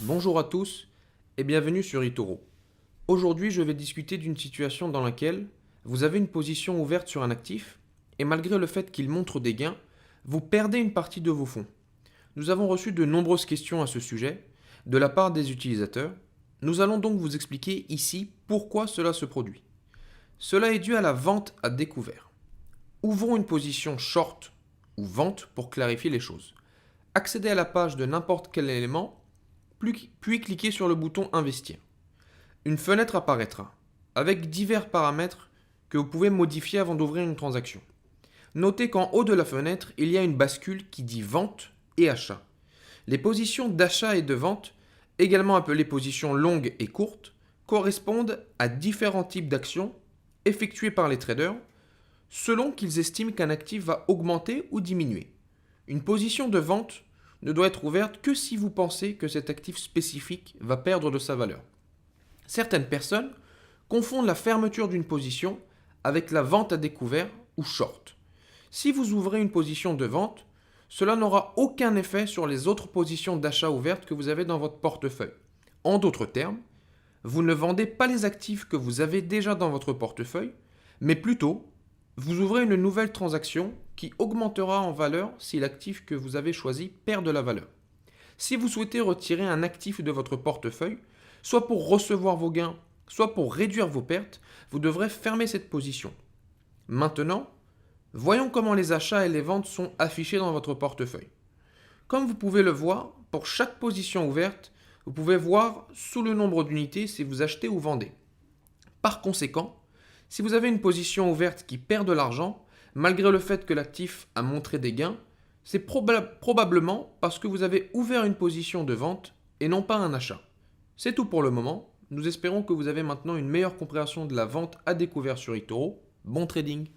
Bonjour à tous et bienvenue sur eToro. Aujourd'hui, je vais discuter d'une situation dans laquelle vous avez une position ouverte sur un actif et malgré le fait qu'il montre des gains, vous perdez une partie de vos fonds. Nous avons reçu de nombreuses questions à ce sujet de la part des utilisateurs. Nous allons donc vous expliquer ici pourquoi cela se produit. Cela est dû à la vente à découvert. Ouvrons une position short ou vente pour clarifier les choses. Accédez à la page de n'importe quel élément puis cliquez sur le bouton Investir. Une fenêtre apparaîtra, avec divers paramètres que vous pouvez modifier avant d'ouvrir une transaction. Notez qu'en haut de la fenêtre, il y a une bascule qui dit Vente et Achat. Les positions d'achat et de vente, également appelées positions longues et courtes, correspondent à différents types d'actions effectuées par les traders selon qu'ils estiment qu'un actif va augmenter ou diminuer. Une position de vente ne doit être ouverte que si vous pensez que cet actif spécifique va perdre de sa valeur. Certaines personnes confondent la fermeture d'une position avec la vente à découvert ou short. Si vous ouvrez une position de vente, cela n'aura aucun effet sur les autres positions d'achat ouvertes que vous avez dans votre portefeuille. En d'autres termes, vous ne vendez pas les actifs que vous avez déjà dans votre portefeuille, mais plutôt, vous ouvrez une nouvelle transaction qui augmentera en valeur si l'actif que vous avez choisi perd de la valeur. Si vous souhaitez retirer un actif de votre portefeuille, soit pour recevoir vos gains, soit pour réduire vos pertes, vous devrez fermer cette position. Maintenant, voyons comment les achats et les ventes sont affichés dans votre portefeuille. Comme vous pouvez le voir, pour chaque position ouverte, vous pouvez voir sous le nombre d'unités si vous achetez ou vendez. Par conséquent, si vous avez une position ouverte qui perd de l'argent, malgré le fait que l'actif a montré des gains, c'est probablement parce que vous avez ouvert une position de vente et non pas un achat. C'est tout pour le moment. Nous espérons que vous avez maintenant une meilleure compréhension de la vente à découvert sur eToro. Bon trading!